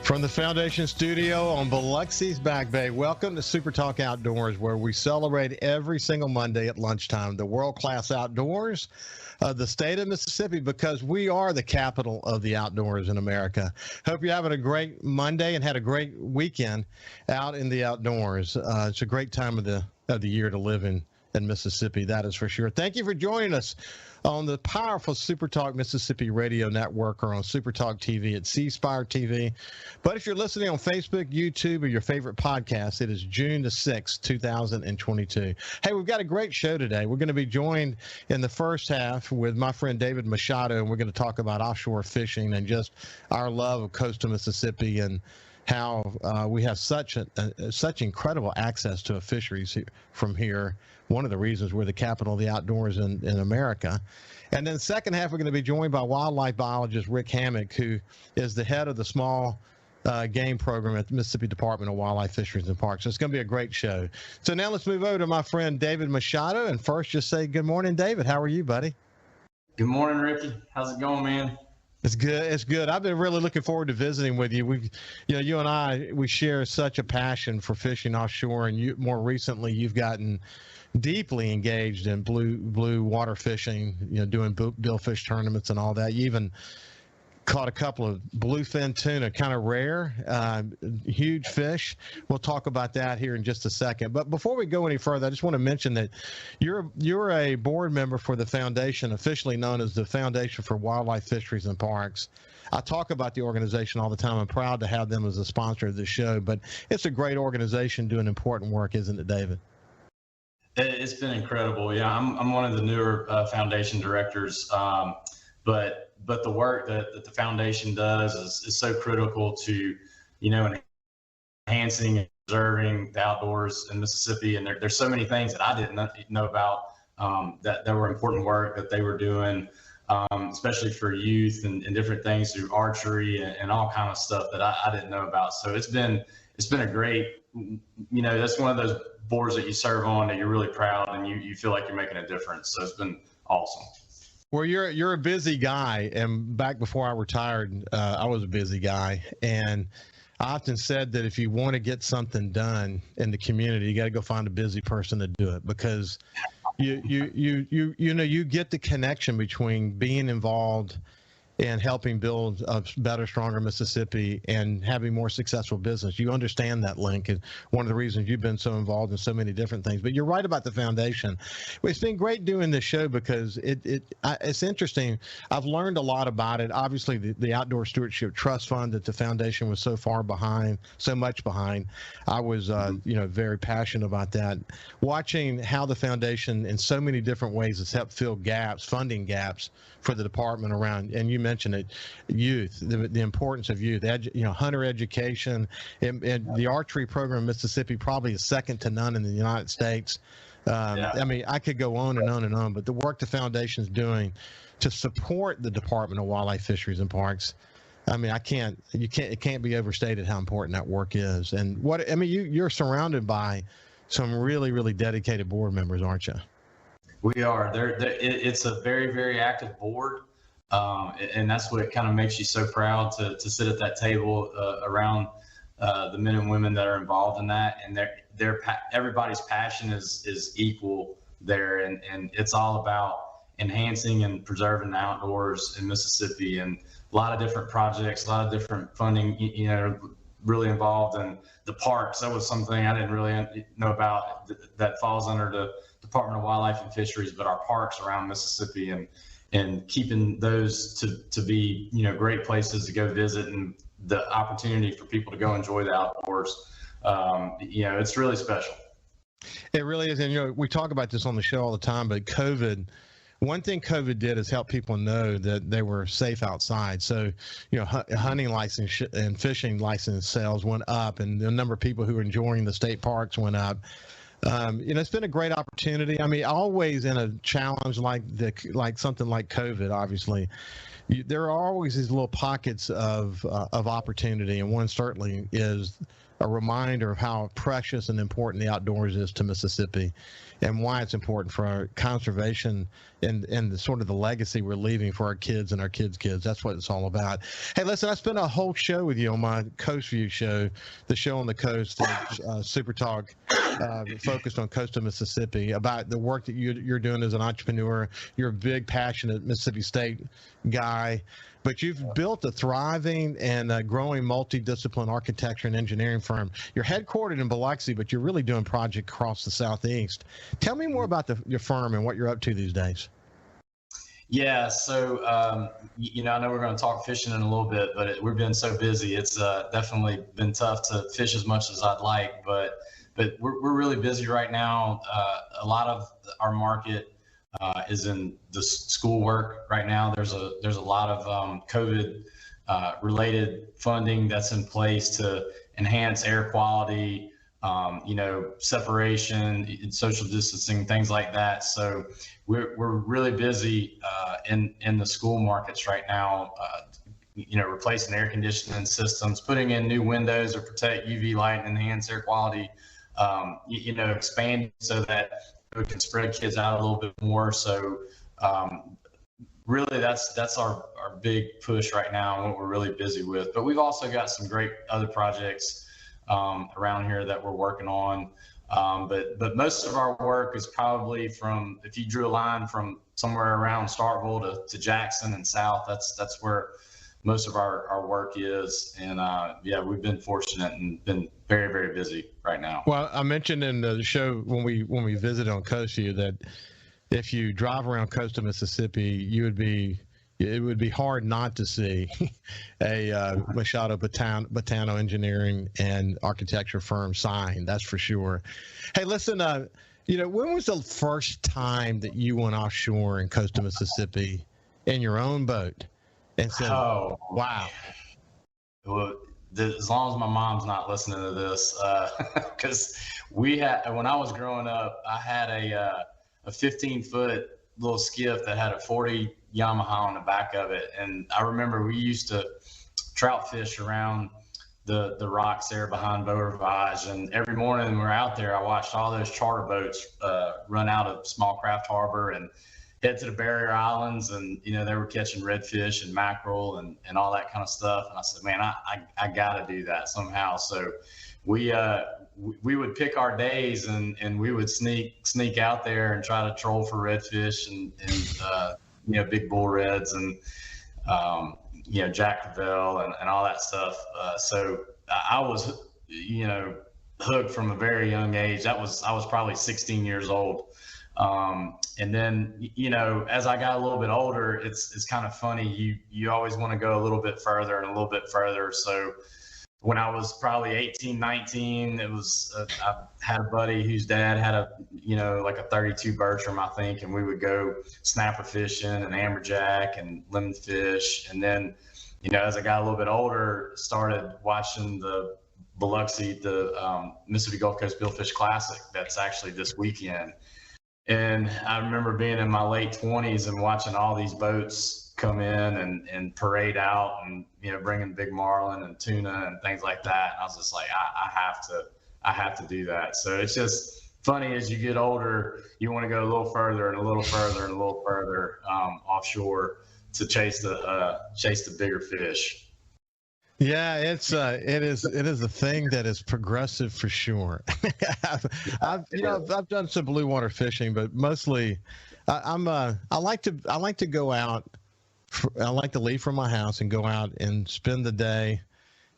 From the Foundation Studio on Biloxi's Back Bay, welcome to Super Talk Outdoors, where we celebrate every single Monday at lunchtime the world-class outdoors of the state of Mississippi, because we are the capital of the outdoors in America. Hope you're having a great Monday and had a great weekend out in the outdoors. It's a great time of the year to live in Mississippi, that is for sure. Thank you for joining us on the powerful Super Talk Mississippi radio network, or on Super Talk TV at C Spire TV. But if you're listening on Facebook, YouTube, or your favorite podcast, it is June the 6th, 2022. Hey, we've got a great show today. We're going to be joined in the first half with my friend David Machado, and we're going to talk about offshore fishing and just our love of coastal Mississippi and how we have such incredible access to fisheries from here. One of the reasons we're the capital of the outdoors in America. And then the second half, we're going to be joined by wildlife biologist Rick Hammock, who is the head of the small game program at the Mississippi Department of Wildlife, Fisheries, and Parks. So it's going to be a great show. So now let's move over to my friend David Machado. And first, just say good morning, David. How are you, buddy? Good morning, Ricky. How's it going, man? It's good. It's good. I've been really looking forward to visiting with you. You and I, we share such a passion for fishing offshore, and more recently, you've gotten deeply engaged in blue water fishing. Doing billfish tournaments and all that. You even caught a couple of bluefin tuna, kind of rare, huge fish. We'll talk about that here in just a second. But before we go any further, I just want to mention that you're a board member for the foundation, officially known as the Foundation for Wildlife, Fisheries, and Parks. I talk about the organization all the time. I'm proud to have them as a sponsor of this show, but it's a great organization doing important work, isn't it, David? It's been incredible. Yeah, I'm one of the newer foundation directors, but the work that the foundation does is so critical to, enhancing and preserving the outdoors in Mississippi. And there's so many things that I didn't know about that were important work that they were doing, especially for youth and different things through archery and all kind of stuff that I didn't know about. So it's been a great, that's one of those boards that you serve on that you're really proud and you feel like you're making a difference. So it's been awesome. Well, you're a busy guy, and back before I retired, I was a busy guy, and I often said that if you want to get something done in the community, you got to go find a busy person to do it, because you get the connection between being involved and helping build a better, stronger Mississippi and having more successful business. You understand that link, and one of the reasons you've been so involved in so many different things. But you're right about the foundation. It's been great doing this show because it's interesting. I've learned a lot about it. Obviously, the Outdoor Stewardship Trust Fund that the foundation was so much behind. I was, very passionate about that. Watching how the foundation, in so many different ways, has helped fill gaps, funding gaps for the department around, and you mentioned it, youth, the importance of youth, hunter education, and the archery program in Mississippi probably is second to none in the United States. I mean, I could go on and on and on, but the work the foundation is doing to support the Department of Wildlife, Fisheries, and Parks, I mean, it can't be overstated how important that work is. And you're surrounded by some really, really dedicated board members, aren't you? We are. It's a very, very active board, and that's what kind of makes you so proud to sit at that table around the men and women that are involved in that. And everybody's passion is equal there, and it's all about enhancing and preserving the outdoors in Mississippi, and a lot of different projects, a lot of different funding, really involved in the parks. That was something I didn't really know about that falls under the Department of Wildlife and Fisheries, but our parks around Mississippi and keeping those to be, great places to go visit, and the opportunity for people to go enjoy the outdoors. It's really special. It really is. And, we talk about this on the show all the time, but one thing COVID did is help people know that they were safe outside. So, hunting license and fishing license sales went up, and the number of people who are enjoying the state parks went up. It's been a great opportunity. I mean, always in a challenge like something like COVID, obviously, there are always these little pockets of opportunity, and one certainly is a reminder of how precious and important the outdoors is to Mississippi, and why it's important for our conservation and the sort of the legacy we're leaving for our kids and our kids' kids. That's what it's all about. Hey, listen, I spent a whole show with you on my Coast View show, the show on the coast, Super Talk, focused on coastal Mississippi, about the work that you're doing as an entrepreneur. You're a big, passionate Mississippi State guy, but you've built a thriving and growing multidiscipline architecture and engineering firm. You're headquartered in Biloxi, but you're really doing projects across the Southeast. Tell me more about your firm and what you're up to these days. Yeah, so I know we're going to talk fishing in a little bit, but we've been so busy. It's definitely been tough to fish as much as I'd like, but we're really busy right now. A lot of our market is in the school work right now. There's a lot of COVID related funding that's in place to enhance air quality, separation, social distancing, things like that. So we're really busy in the school markets right now. Replacing air conditioning systems, putting in new windows to protect UV light and enhance air quality. Expanding so that we can spread kids out a little bit more. So really that's our big push right now and what we're really busy with. But we've also got some great other projects around here that we're working on. But most of our work is probably from, if you drew a line from somewhere around Starkville to Jackson and south, that's where most of our work is. And we've been fortunate and been very, very busy right now. Well, I mentioned in the show when we visited on Coast View that if you drive around coastal Mississippi, it would be hard not to see a Machado Botano Engineering and Architecture firm sign. That's for sure. Hey, listen, when was the first time that you went offshore in coastal Mississippi in your own boat and said, "Oh, wow"? Well, as long as my mom's not listening to this, because when I was growing up, I had a 15-foot little skiff that had a 40 Yamaha on the back of it, and I remember we used to trout fish around the rocks there behind Beau Rivage, and every morning when we were out there, I watched all those charter boats run out of Small Craft Harbor and head to the barrier islands, and they were catching redfish and mackerel and all that kind of stuff. And I said, man, I gotta do that somehow. So we would pick our days and we would sneak out there and try to troll for redfish and big bull reds and Jack Crevalle and all that stuff. So I was hooked from a very young age. I was probably 16 years old. And then, as I got a little bit older, it's kind of funny. You always want to go a little bit further and a little bit further. So when I was probably 18, 19, it was, I had a buddy whose dad had like a 32 Bertram, I think, and we would go snapper fishing and amberjack and lemon fish. And then, as I got a little bit older, started watching the Biloxi, the Mississippi Gulf Coast Billfish Classic. That's actually this weekend. And I remember being in my late 20s and watching all these boats come in and parade out and, bringing big marlin and tuna and things like that. And I was just like, I have to do that. So it's just funny, as you get older, you want to go a little further and a little further and a little further offshore to chase the bigger fish. Yeah, it is a thing that is progressive for sure. I've done some blue water fishing, but mostly I like to go out. I like to leave from my house and go out and spend the day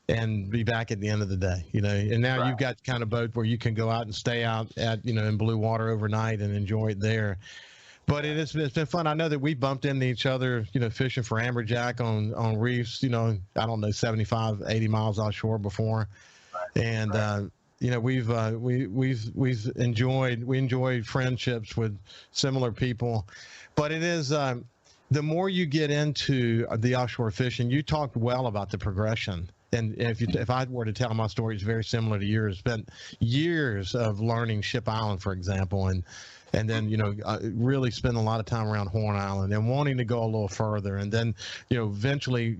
and be back at the end of the day, and now You've got kind of boat where you can go out and stay out at, in blue water overnight and enjoy it there. But it's been fun. I know that we bumped into each other, fishing for amberjack on reefs, I don't know, 75, 80 miles offshore before. And, we've enjoyed friendships with similar people. But it is, the more you get into the offshore fishing, you talked well about the progression. And if I were to tell my story, it's very similar to yours. Spent years of learning Ship Island, for example, and and then really spend a lot of time around Horn Island and wanting to go a little further, and then eventually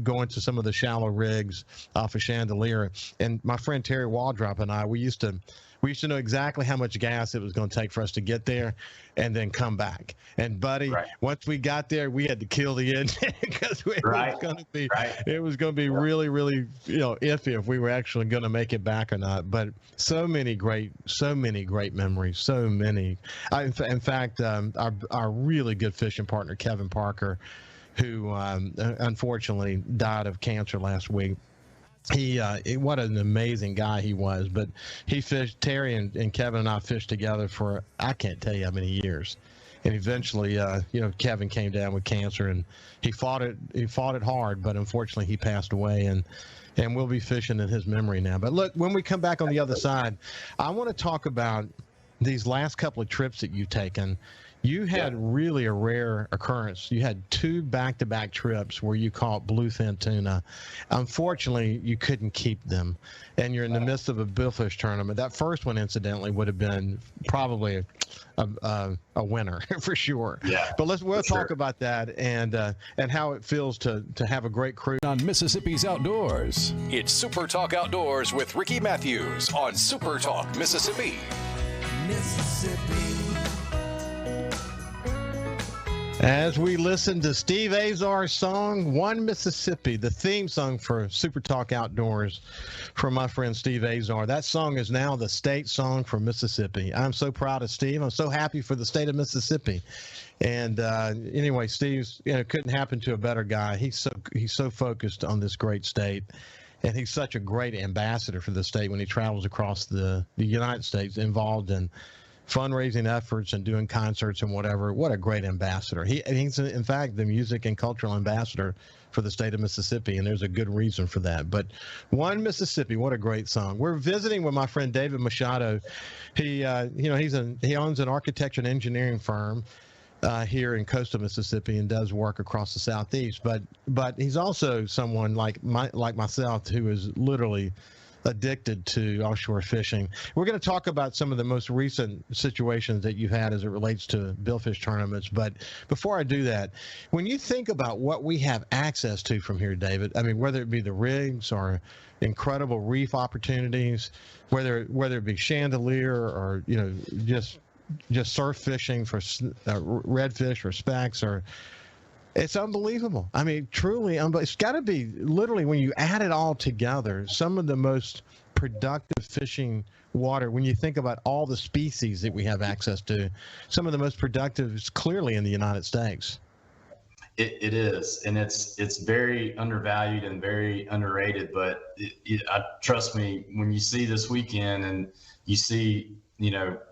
going to some of the shallow rigs off of Chandelier. And my friend Terry Waldrop and I, we used to know exactly how much gas it was going to take for us to get there and then come back. And buddy, once we got there, we had to kill the engine because it was going to be really, really iffy if we were actually going to make it back or not. But so many great memories, so many. In fact, our really good fishing partner Kevin Parker, who unfortunately died of cancer last week. What an amazing guy he was. But he fished, Terry and Kevin and I fished together for I can't tell you how many years. And eventually, Kevin came down with cancer, and he fought it hard, but unfortunately he passed away, and we'll be fishing in his memory now. But look, when we come back on the other side, I want to talk about these last couple of trips that you've taken. You had really a rare occurrence. You had 2 back-to-back trips where you caught bluefin tuna. Unfortunately, you couldn't keep them, and you're in the midst of a billfish tournament. That first one, incidentally, would have been probably a winner for sure. Yeah. But we'll talk about that and how it feels to have a great crew on Mississippi's Outdoors. It's Super Talk Outdoors with Ricky Matthews on Super Talk Mississippi. As we listen to Steve Azar's song, One Mississippi, the theme song for Super Talk Outdoors from my friend Steve Azar. That song is now the state song for Mississippi. I'm so proud of Steve. I'm so happy for the state of Mississippi. And anyway, Steve's couldn't happen to a better guy. He's so focused on this great state. And he's such a great ambassador for the state when he travels across the United States, involved in fundraising efforts and doing concerts and whatever. What a great ambassador. He's, in fact, the music and cultural ambassador for the state of Mississippi, and there's a good reason for that. But One Mississippi, what a great song. We're visiting with my friend David Machado. He owns an architecture and engineering firm here in coastal Mississippi and does work across the Southeast. But he's also someone like myself who is literally addicted to offshore fishing. We're going to talk about some of the most recent situations that you've had as it relates to billfish tournaments. But before I do that, when you think about what we have access to from here, David, I mean, whether it be the rigs or incredible reef opportunities, whether it be Chandelier or just surf fishing for redfish or specks, or it's unbelievable. I mean, truly unbelievable. It's got to be literally, when you add it all together, some of the most productive fishing water, when you think about all the species that we have access to, some of the most productive is clearly in the United States. It is, and it's very undervalued and very underrated. But trust me, when you see this weekend and you see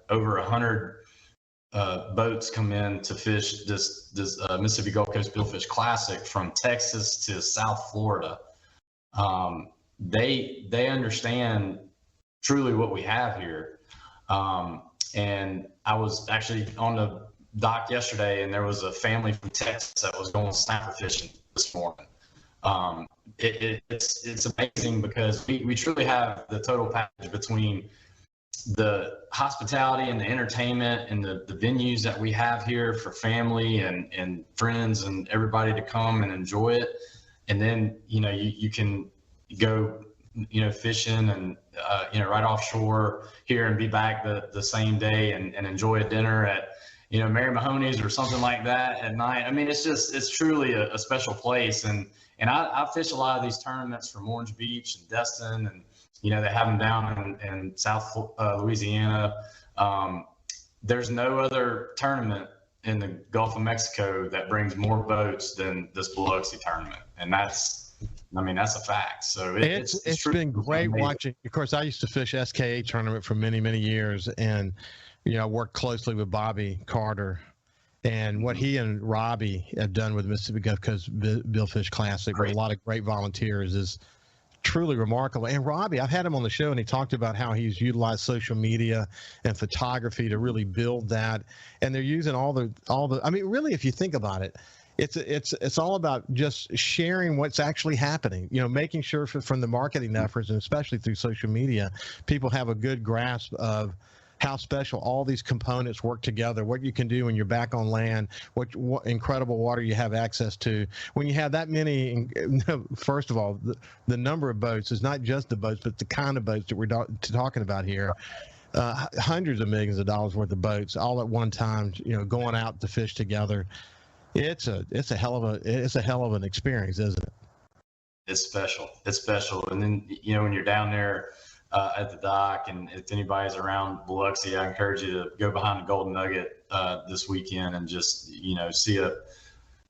over 100 boats come in to fish this Mississippi Gulf Coast Billfish Classic from Texas to South Florida, they understand truly what we have here. And I was actually on the dock yesterday, and there was a family from Texas that was going snapper fishing this morning. It's amazing because we truly have the total package between the hospitality and the entertainment and the venues that we have here for family and friends and everybody to come and enjoy it. And then, you can go, fishing and, right offshore here and be back the same day and enjoy a dinner at, Mary Mahoney's or something like that at night. I mean, it's truly a special place. And I fish a lot of these tournaments from Orange Beach and Destin, and they have them down in South Louisiana. There's no other tournament in the Gulf of Mexico that brings more boats than this Biloxi tournament. And that's a fact. So it's been great watching. Of course, I used to fish SKA tournament for many, many years, and I worked closely with Bobby Carter. And what he and Robbie have done with Mississippi Gulf Coast Billfish Classic, with a lot of great volunteers, is truly remarkable. And Robbie, I've had him on the show, and he talked about how he's utilized social media and photography to really build that. And they're using all the. I mean, really, if you think about it, it's all about just sharing what's actually happening. Making sure from the marketing efforts, and especially through social media, people have a good grasp of how special all these components work together, what you can do when you're back on land, what incredible water you have access to. When you have that many, first of all, the number of boats is not just the boats, but the kind of boats that we're talking about here. Hundreds of millions of dollars worth of boats all at one time, going out to fish together. It's a hell of an experience, isn't it? It's special. It's special. And then, when you're down there at the dock, and if anybody's around Biloxi, I encourage you to go behind the Golden Nugget this weekend and just, see an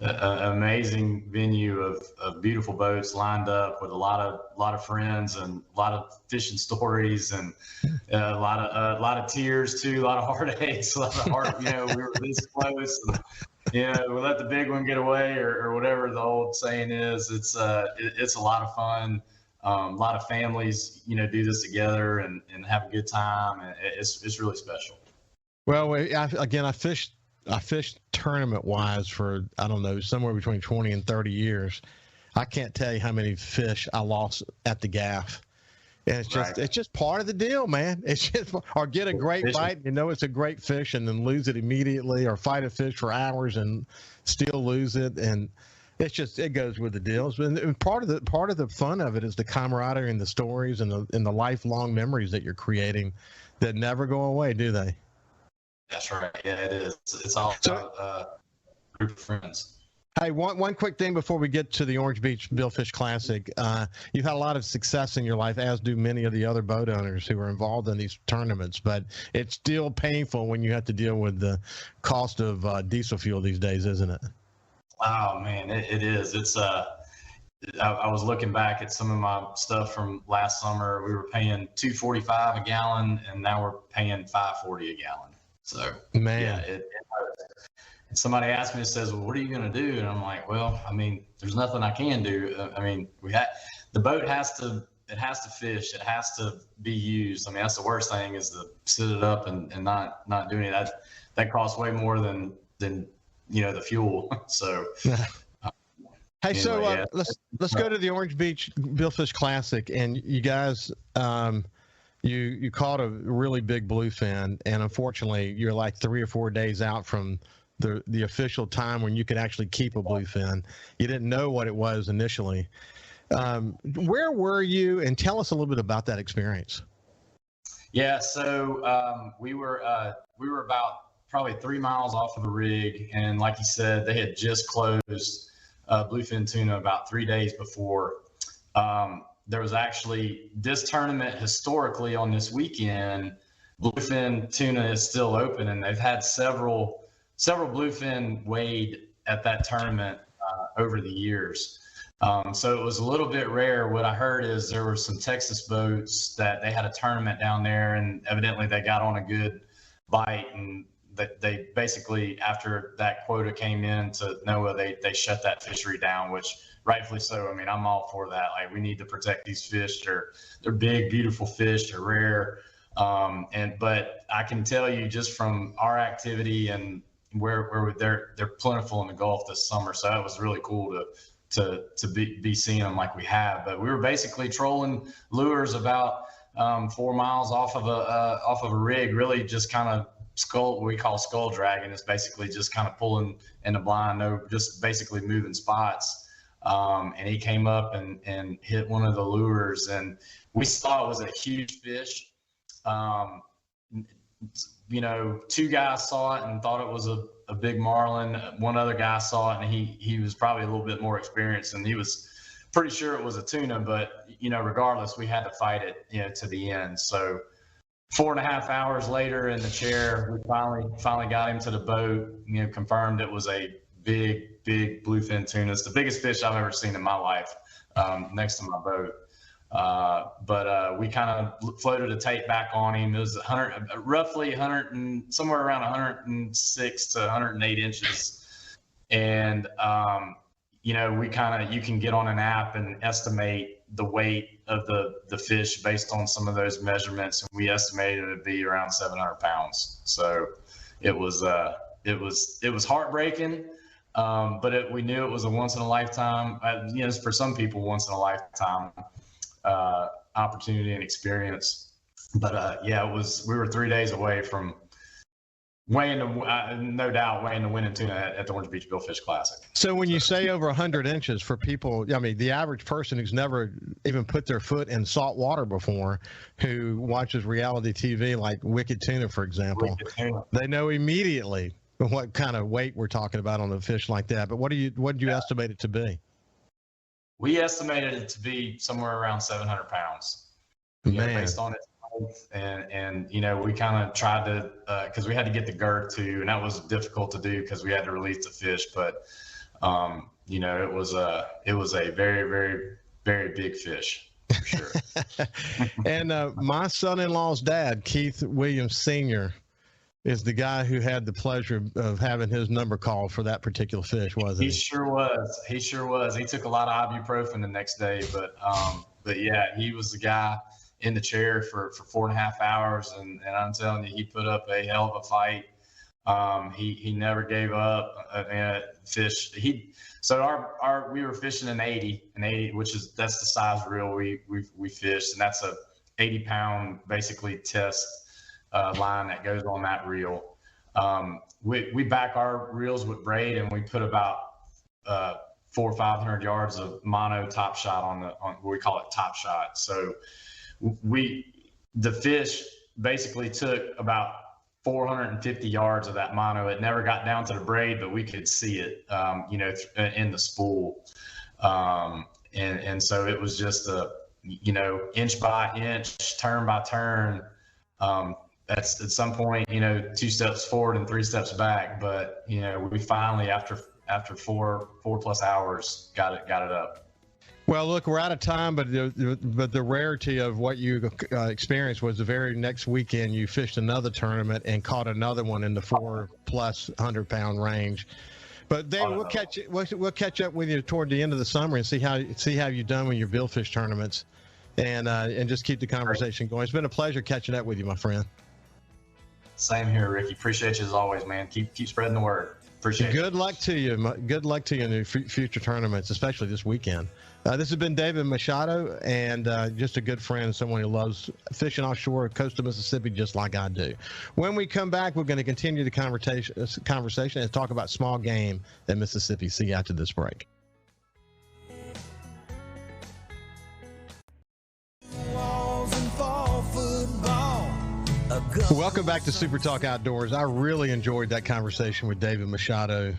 amazing venue of beautiful boats lined up with a lot of friends and a lot of fishing stories and a lot of tears too, a lot of heartaches, a lot of heart. We were this close. And, we let the big one get away, or whatever the old saying is. It's a lot of fun. A lot of families, do this together and have a good time. And it's really special. Well, I fished tournament wise for, I don't know, somewhere between 20 and 30 years. I can't tell you how many fish I lost at the gaff. And it's just part of the deal, man. It's just, or get a great bite, it's a great fish, and then lose it immediately, or fight a fish for hours and still lose it. And it goes with the deals. And part of the fun of it is the camaraderie and the stories and the lifelong memories that you're creating that never go away, do they? That's right. Yeah, it is. It's all about a group of friends. Hey, one quick thing before we get to the Orange Beach Billfish Classic. You've had a lot of success in your life, as do many of the other boat owners who are involved in these tournaments, but it's still painful when you have to deal with the cost of diesel fuel these days, isn't it? Oh, man, it is. It's I was looking back at some of my stuff from last summer. We were paying $2.45 a gallon, and now we're paying $5.40 a gallon. So, man, yeah, and somebody asked me, says, well, what are you going to do? And I'm like, well, there's nothing I can do. The boat has to fish. It has to be used. That's the worst thing, is to sit it up and not doing it. That costs way more than the fuel. So, hey, let's go to the Orange Beach Billfish Classic, and you guys, you caught a really big bluefin, and unfortunately, you're like 3 or 4 days out from the official time when you could actually keep a bluefin. You didn't know what it was initially. Where were you? And tell us a little bit about that experience. Yeah, so we were about probably 3 miles off of the rig, and like you said, they had just closed Bluefin Tuna about 3 days before. There was actually this tournament historically on this weekend. Bluefin Tuna is still open, and they've had several bluefin weighed at that tournament over the years. So it was a little bit rare. What I heard is there were some Texas boats that they had a tournament down there, and evidently they got on a good bite, and they basically, after that quota came in to NOAA, they shut that fishery down, which rightfully so. I'm all for that. Like, we need to protect these fish. They're big, beautiful fish. They're rare. But I can tell you, just from our activity and where they're plentiful in the Gulf this summer. So it was really cool to be seeing them like we have. But we were basically trolling lures about 4 miles off of a rig, really just kind of what we call skull dragging. It's basically just kind of pulling in the blind, just basically moving spots. And he came up and hit one of the lures, and we saw it was a huge fish. 2 guys saw it and thought it was a big marlin. One other guy saw it, and he was probably a little bit more experienced, and he was pretty sure it was a tuna. But regardless, we had to fight it to the end. So 4.5 hours later in the chair, we finally got him to the boat. Confirmed it was a big bluefin tuna. It's the biggest fish I've ever seen in my life, next to my boat. But we kind of floated a tape back on him. It was roughly 100 and somewhere around 106 to 108 inches. And, you can get on an app and estimate the weight of the fish based on some of those measurements. And we estimated it to be around 700 pounds. So it was heartbreaking. But we knew it was a once in a lifetime, for some people, once in a lifetime opportunity and experience. But yeah, we were 3 days away from weighing no doubt weighing the winning tuna at the Orange Beach Billfish Classic. So when you say over 100 inches, for people, I mean, the average person who's never even put their foot in salt water before, who watches reality TV like Wicked Tuna, for example, they know immediately what kind of weight we're talking about on a fish like that. But what did you estimate it to be? We estimated it to be somewhere around 700 pounds. Based on its length, and we kind of tried to, because we had to get the girth too, and that was difficult to do because we had to release the fish. But it was a very, very, very big fish for sure. And my son-in-law's dad, Keith Williams Sr., is the guy who had the pleasure of having his number called for that particular fish, wasn't he? He sure was. He sure was. He took a lot of ibuprofen the next day, but yeah, he was the guy in the chair for 4.5 hours, and I'm telling you, he put up a hell of a fight. He never gave up. Fish. We were fishing an 80, that's the size reel we fished, and that's a 80-pound basically test line that goes on that reel. We back our reels with braid, and we put about 400 or 500 yards of mono top shot on what we call it top shot. So the fish basically took about 450 yards of that mono. It never got down to the braid, but we could see it, in the spool. And so it was just inch by inch, turn by turn. That's at some point, 2 steps forward and 3 steps back. But, we finally, after 4+ hours, got it up. Well, look, we're out of time, but the rarity of what you experienced was the very next weekend you fished another tournament and caught another one in the 4+ 100-pound range. But David, we'll catch up with you toward the end of the summer and see how you've done with your billfish tournaments, and just keep the conversation going. It's been a pleasure catching up with you, my friend. Same here, Ricky. Appreciate you as always, man. Keep spreading the word. Appreciate it. Good luck to you. Good luck to you in the future tournaments, especially this weekend. This has been David Machado, and just a good friend, someone who loves fishing offshore coast of Mississippi just like I do. When we come back, we're going to continue the conversation and talk about small game in Mississippi. See you after this break. Welcome back to Super Talk Outdoors. I really enjoyed that conversation with David Machado.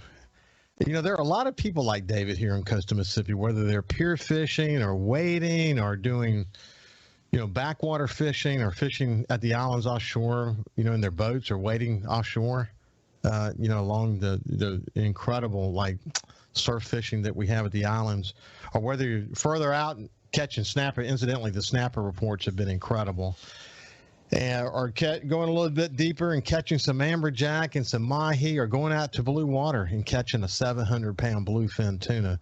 There are a lot of people like David here in coastal Mississippi, whether they're pier fishing or wading or doing, backwater fishing or fishing at the islands offshore, in their boats or wading offshore, along the incredible surf fishing that we have at the islands, or whether you're further out catching snapper. Incidentally, the snapper reports have been incredible. Or going a little bit deeper and catching some amberjack and some mahi, or going out to Bluewater and catching a 700-pound bluefin tuna.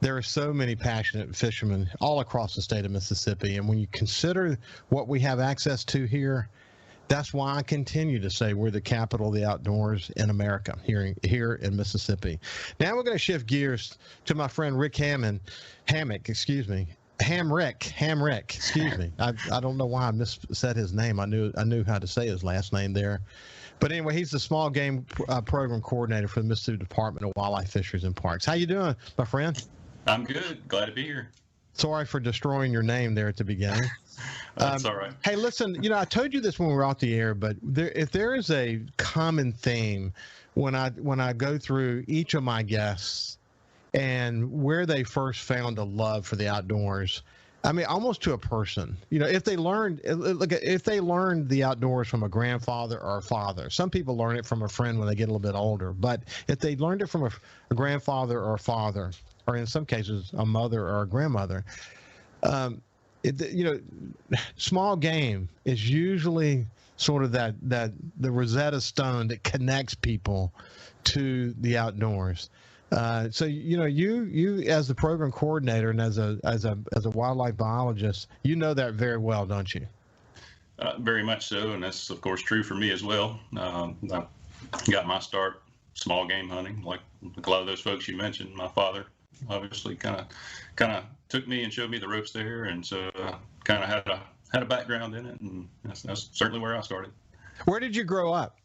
There are so many passionate fishermen all across the state of Mississippi, and when you consider what we have access to here, that's why I continue to say we're the capital of the outdoors in America, here in Mississippi. Now we're going to shift gears to my friend Rick Hamrick, excuse me. I don't know why I missaid his name. I knew how to say his last name there. But anyway, he's the small game program coordinator for the Mississippi Department of Wildlife, Fisheries, and Parks. How you doing, my friend? I'm good. Glad to be here. Sorry for destroying your name there at the beginning. That's all right. Hey, listen, I told you this when we were off the air, but if there is a common theme when I go through each of my guests and where they first found a love for the outdoors, I mean, almost to a person, if they learned the outdoors from a grandfather or a father. Some people learn it from a friend when they get a little bit older, but if they learned it from a grandfather or a father, or in some cases a mother or a grandmother, small game is usually sort of the Rosetta Stone that connects people to the outdoors. So you as the program coordinator and as a wildlife biologist, that very well, don't you? Very much so, and that's of course true for me as well. I got my start small game hunting, like a lot of those folks you mentioned. My father obviously kind of took me and showed me the ropes there, and so kind of had a background in it, and that's certainly where I started. Where did you grow up?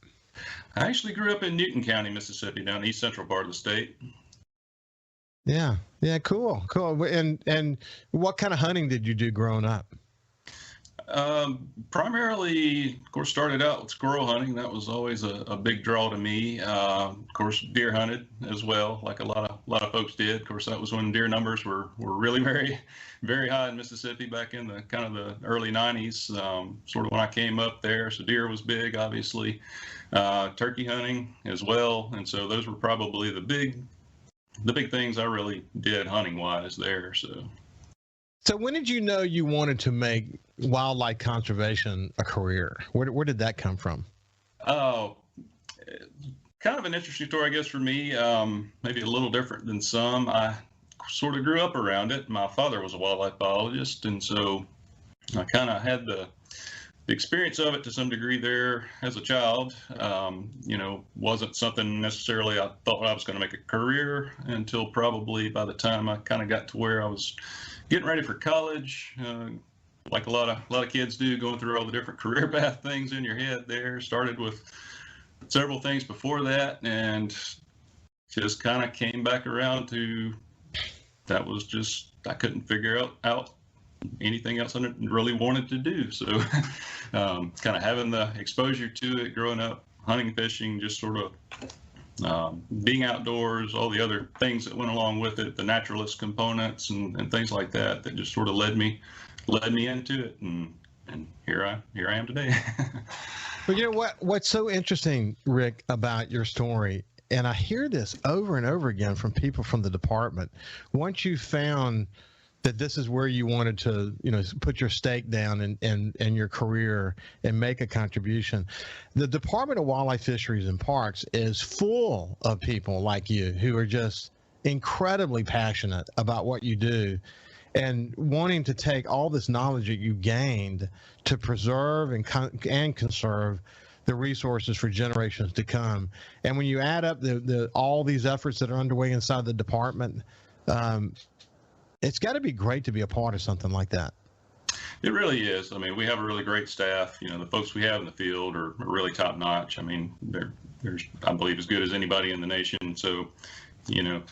I actually grew up in Newton County, Mississippi, down the east central part of the state. Yeah, cool. And what kind of hunting did you do growing up? Primarily, of course, started out with squirrel hunting. That was always a big draw to me. Of course, deer hunted as well, like a lot of folks did. Of course, that was when deer numbers were really very, very high in Mississippi back in the kind of the early 90s, sort of when I came up there. So deer was big, obviously. Turkey hunting as well, and so those were probably the big things I really did hunting wise there. So when did you know you wanted to make wildlife conservation a career? Where did that come from? Oh, kind of an interesting story, I guess, for me. Maybe a little different than some. I sort of grew up around it. My father was a wildlife biologist, and so I kind of had the experience of it to some degree there as a child. Wasn't something necessarily I thought I was going to make a career until probably by the time I kind of got to where I was getting ready for college, like a lot of kids do, going through all the different career path things in your head there. Started with several things before that, and just kind of came back around to that was just I couldn't figure out anything else I really wanted to do. So kind of having the exposure to it growing up, hunting, fishing, just sort of being outdoors, all the other things that went along with it, the naturalist components and things like that just sort of led me into it, and here I am today. Well, you know what's so interesting, Rick, about your story, and I hear this over and over again from people from the department. Once you found that this is where you wanted to, put your stake down in your career and make a contribution. The Department of Wildlife, Fisheries, and Parks is full of people like you who are just incredibly passionate about what you do and wanting to take all this knowledge that you gained to preserve and conserve the resources for generations to come. And when you add up all these efforts that are underway inside the department, it's got to be great to be a part of something like that. It really is. I mean, we have a really great staff. The folks we have in the field are really top notch. I mean, they're I believe as good as anybody in the nation. So,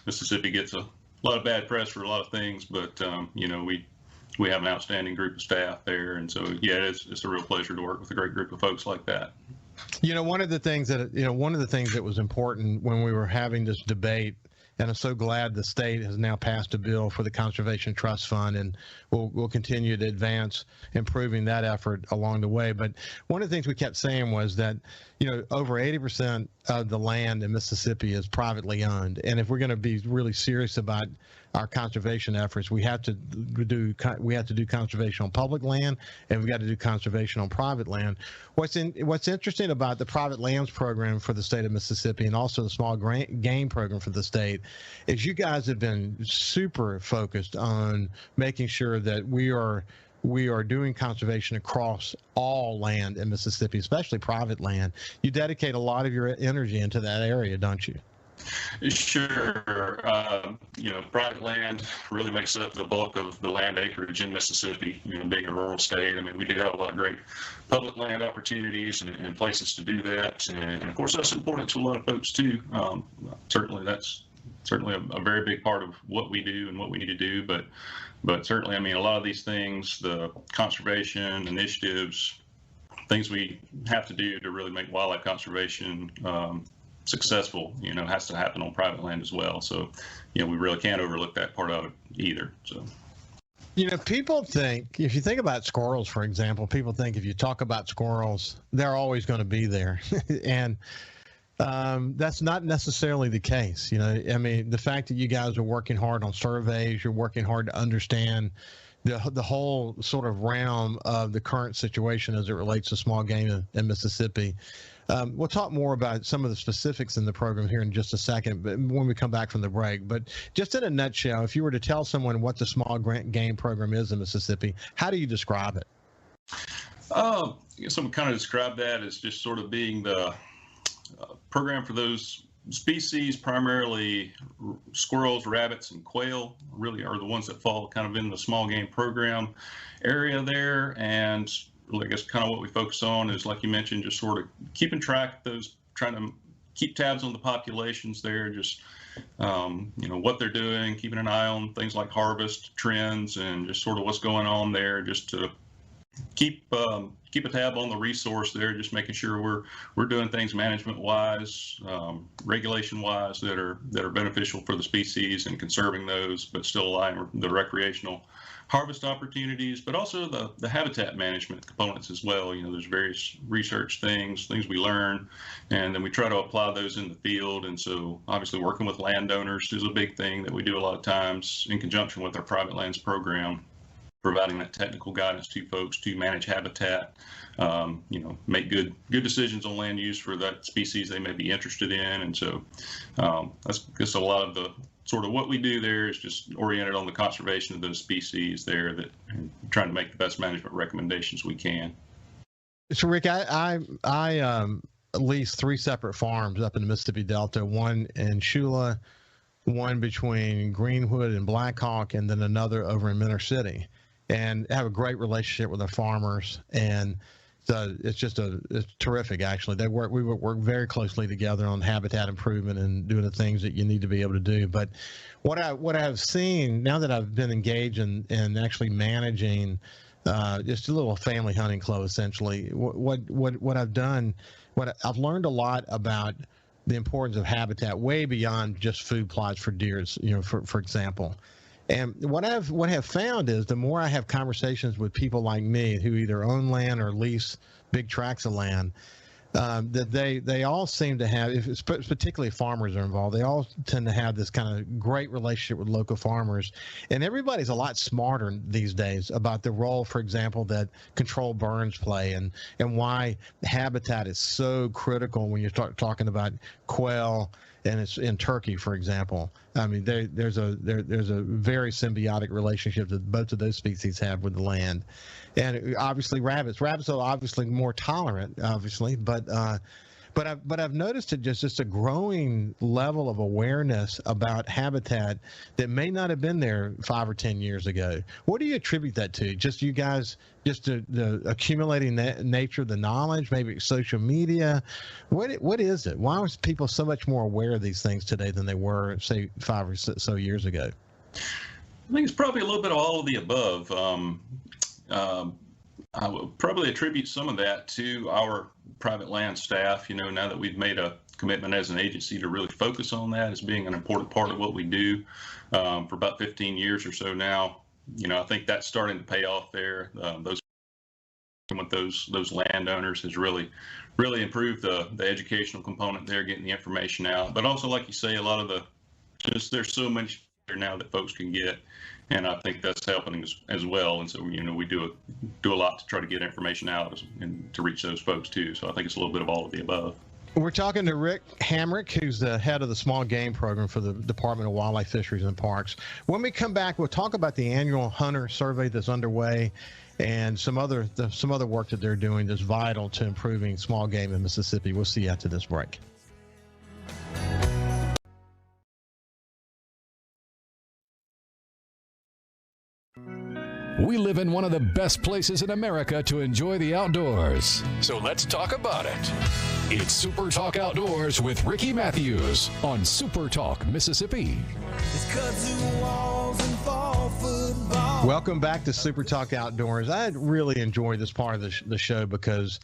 Mississippi gets a lot of bad press for a lot of things, but we have an outstanding group of staff there, and so it's a real pleasure to work with a great group of folks like that. One of the things that was important when we were having this debate, and I'm so glad the state has now passed a bill for the Conservation Trust Fund, and we'll continue to advance improving that effort along the way. But one of the things we kept saying was that, over 80% of the land in Mississippi is privately owned. And if we're going to be really serious about our conservation efforts, we have to do conservation on public land, and we've got to do conservation on private land. What's interesting about the private lands program for the state of Mississippi, and also the small game program for the state, is you guys have been super focused on making sure that we are doing conservation across all land in Mississippi, especially private land. You dedicate a lot of your energy into that area, don't you? Sure. Private land really makes up the bulk of the land acreage in Mississippi, being a rural state. I mean, we do have a lot of great public land opportunities and places to do that. And of course, that's important to a lot of folks too. Certainly, that's certainly a very big part of what we do and what we need to do. But certainly, I mean, a lot of these things, the conservation initiatives, things we have to do to really make wildlife conservation successful, has to happen on private land as well. So, we really can't overlook that part of it either. So, people think, if you think about squirrels, for example, people think if you talk about squirrels, they're always going to be there. And that's not necessarily the case. I mean, the fact that you guys are working hard on surveys, you're working hard to understand the whole sort of realm of the current situation as it relates to small game in Mississippi. We'll talk more about some of the specifics in the program here in just a second, but when we come back from the break. But just in a nutshell, if you were to tell someone what the small game program is in Mississippi, how do you describe it? I guess I would kind of describe that as just sort of being the program for those species, primarily squirrels, rabbits, and quail, really are the ones that fall kind of in the small game program area there. And really, I guess kind of what we focus on is, like you mentioned, just sort of keeping track of those, trying to keep tabs on the populations there, just what they're doing, keeping an eye on things like harvest trends and just sort of what's going on there, just to keep a tab on the resource there, just making sure we're doing things management wise, regulation wise that are beneficial for the species and conserving those, but still allowing the recreational harvest opportunities, but also the habitat management components as well. There's various research things we learn, and then we try to apply those in the field. And so obviously working with landowners is a big thing that we do a lot of times in conjunction with our private lands program, providing that technical guidance to folks to manage habitat, make good decisions on land use for that species they may be interested in. And so that's just a lot of the sort of what we do there is just oriented on the conservation of those species there, that trying to make the best management recommendations we can. So Rick, I lease 3 separate farms up in the Mississippi Delta, one in Shula, one between Greenwood and Blackhawk, and then another over in Minter City, and have a great relationship with the farmers. And so it's terrific, actually. We work very closely together on habitat improvement and doing the things that you need to be able to do. But what I have seen now that I've been engaged in actually managing just a little family hunting club, essentially, what I've done, I've learned a lot about the importance of habitat way beyond just food plots for deers, for example. And what I have found is the more I have conversations with people like me who either own land or lease big tracts of land, that they all seem to have, particularly farmers are involved, they all tend to have this kind of great relationship with local farmers. And everybody's a lot smarter these days about the role, for example, that controlled burns play, and why habitat is so critical when you start talking about quail and it's in turkey, for example. I mean, there's a very symbiotic relationship that both of those species have with the land. And obviously rabbits are obviously more tolerant, obviously, but I've noticed just a growing level of awareness about habitat that may not have been there 5 or 10 years ago. What do you attribute that to? Just you guys, just the accumulating nature of the knowledge, maybe social media? What is it? Why are people so much more aware of these things today than they were, say, 5 or so years ago? I think it's probably a little bit of all of the above. I would probably attribute some of that to our private land staff. Now that we've made a commitment as an agency to really focus on that as being an important part of what we do for about 15 years or so now, I think that's starting to pay off there. Those landowners has really improved the educational component there, getting the information out. But also, like you say, a lot of there's so much there now that folks can get. And I think that's helping as well. And so, we do a lot to try to get information out and to reach those folks too. So I think it's a little bit of all of the above. We're talking to Rick Hamrick, who's the head of the small game program for the Department of Wildlife, Fisheries, and Parks. When we come back, we'll talk about the annual hunter survey that's underway and some other work that they're doing that's vital to improving small game in Mississippi. We'll see you after this break. We live in one of the best places in America to enjoy the outdoors. So let's talk about it. It's Super Talk Outdoors with Ricky Matthews on Super Talk Mississippi. Welcome back to Super Talk Outdoors. I really enjoyed this part of the show because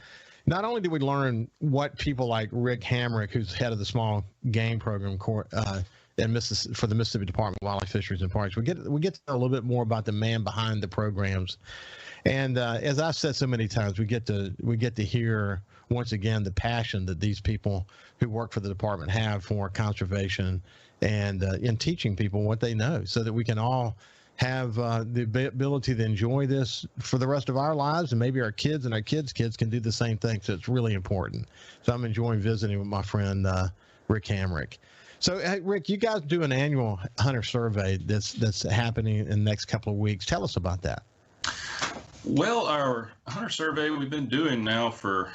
not only did we learn what people like Rick Hamrick, who's head of the small game program for the Mississippi Department of Wildlife, Fisheries, and Parks, we get to know a little bit more about the man behind the programs. And as I've said so many times, we get to hear once again the passion that these people who work for the department have for conservation and in teaching people what they know, so that we can all have the ability to enjoy this for the rest of our lives, and maybe our kids and our kids' kids can do the same thing. So it's really important. So I'm enjoying visiting with my friend Rick Hamrick. So, hey, Rick, you guys do an annual hunter survey that's happening in the next couple of weeks. Tell us about that. Well, our hunter survey we've been doing now for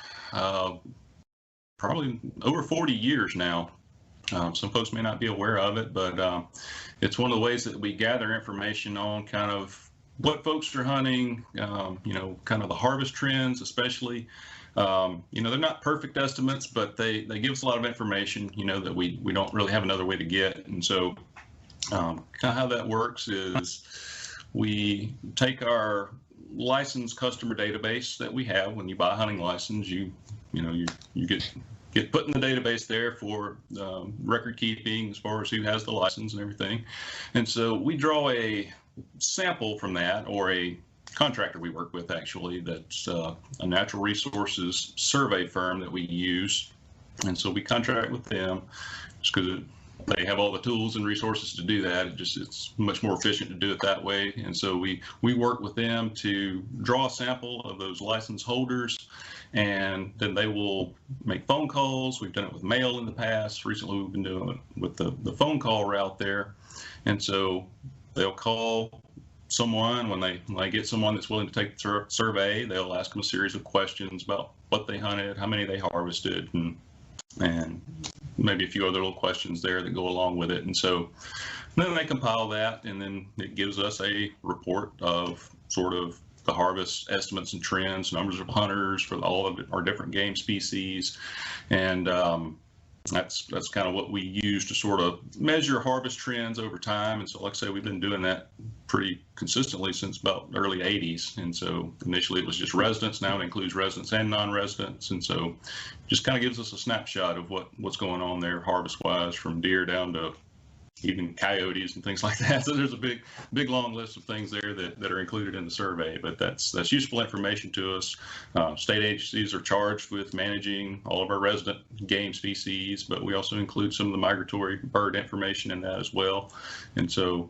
probably over 40 years now. Some folks may not be aware of it, but it's one of the ways that we gather information on kind of what folks are hunting, kind of the harvest trends, especially. They're not perfect estimates, but they give us a lot of information, that we don't really have another way to get. And so kind of how that works is we take our licensed customer database that we have. When you buy a hunting license, you get put in the database there for record keeping as far as who has the license and everything. And so we draw a sample from that, or a contractor we work with, actually, that's a natural resources survey firm that we use. And so we contract with them just because they have all the tools and resources to do that. It's much more efficient to do it that way. And so we work with them to draw a sample of those license holders, and then they will make phone calls. We've done it with mail in the past. Recently, we've been doing it with the phone call route there. And so they'll call someone when they get someone that's willing to take the survey. They'll ask them a series of questions about what they hunted, how many they harvested, and maybe a few other little questions there that go along with it. And so then they compile that, and then it gives us a report of sort of the harvest estimates and trends, numbers of hunters for all of our different game species. And that's kind of what we use to sort of measure harvest trends over time. And so, like I say, we've been doing that pretty consistently since about the early 80s. And so initially it was just residents. Now it includes residents and non-residents. And so just kind of gives us a snapshot of what's going on there harvest-wise, from deer down to even coyotes and things like that. So there's a big long list of things there that are included in the survey, but that's useful information to us. State agencies are charged with managing all of our resident game species, but we also include some of the migratory bird information in that as well. And so,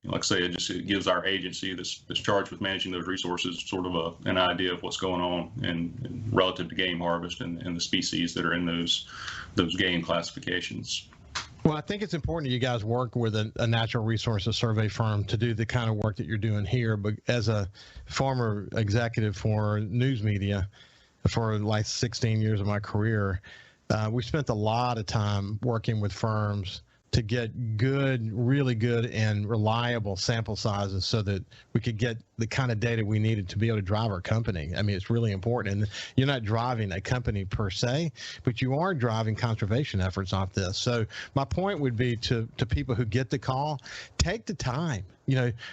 like I say, it gives our agency that's charged with managing those resources sort of an idea of what's going on and relative to game harvest and the species that are in those game classifications. Well, I think it's important that you guys work with a natural resources survey firm to do the kind of work that you're doing here. But as a former executive for news media for like 16 years of my career, we spent a lot of time working with firms to get really good and reliable sample sizes so that we could get the kind of data we needed to be able to drive our company. I mean, it's really important. And you're not driving a company per se, but you are driving conservation efforts off this. So my point would be to people who get the call, take the time.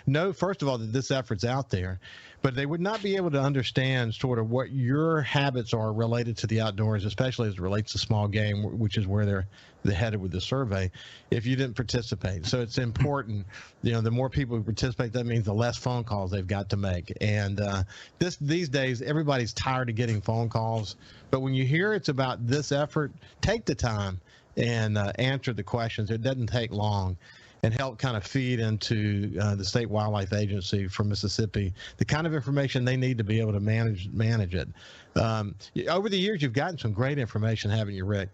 Know, first of all, that this effort's out there, but they would not be able to understand sort of what your habits are related to the outdoors, especially as it relates to small game, which is where they're headed with the survey, if you didn't participate. So it's important, the more people who participate, that means the less phone calls they've got to make. And these days, everybody's tired of getting phone calls. But when you hear it's about this effort, take the time and answer the questions. It doesn't take long, and help kind of feed into the State Wildlife Agency for Mississippi the kind of information they need to be able to manage it. Over the years, you've gotten some great information, haven't you, Rick?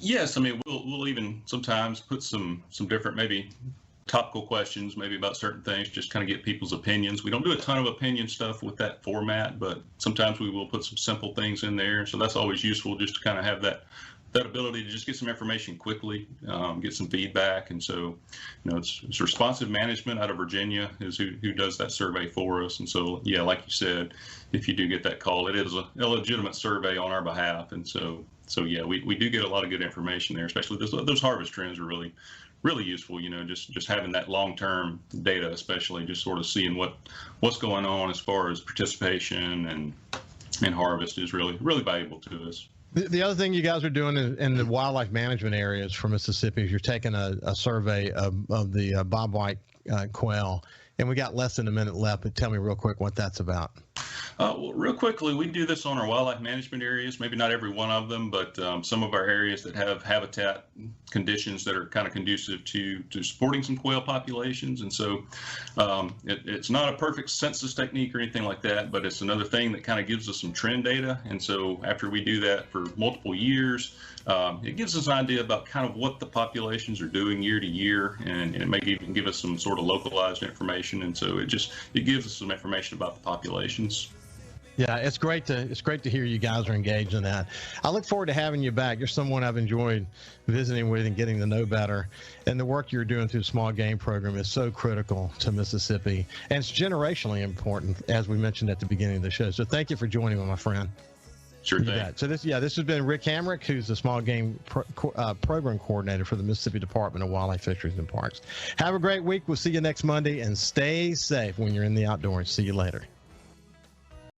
Yes. I mean, we'll even sometimes put some different, maybe topical questions, maybe about certain things, just kind of get people's opinions. We don't do a ton of opinion stuff with that format, but sometimes we will put some simple things in there. So that's always useful, just to kind of have that ability to just get some information quickly, get some feedback. And so, it's Responsive Management out of Virginia is who does that survey for us. And so, yeah, like you said, if you do get that call, it is a legitimate survey on our behalf. And so yeah, we do get a lot of good information there, especially those harvest trends are really, really useful. Just having that long-term data, especially just sort of seeing what's going on as far as participation and harvest is really, really valuable to us. The other thing you guys are doing in the wildlife management areas for Mississippi is you're taking a survey of the bobwhite quail, and we got less than a minute left, but tell me real quick what that's about. Well, real quickly, we do this on our wildlife management areas, maybe not every one of them, but some of our areas that have habitat conditions that are kind of conducive to supporting some quail populations. And so it's not a perfect census technique or anything like that, but it's another thing that kind of gives us some trend data. And so after we do that for multiple years, it gives us an idea about kind of what the populations are doing year to year, and it may even give us some sort of localized information. And so it gives us some information about the populations. Yeah, it's great to hear you guys are engaged in that. I look forward to having you back. You're someone I've enjoyed visiting with and getting to know better. And the work you're doing through the small game program is so critical to Mississippi, and it's generationally important, as we mentioned at the beginning of the show. So thank you for joining me, my friend. Sure thing. So this has been Rick Hamrick, who's the small game program coordinator for the Mississippi Department of Wildlife, Fisheries, and Parks. Have a great week. We'll see you next Monday, and stay safe when you're in the outdoors. See you later.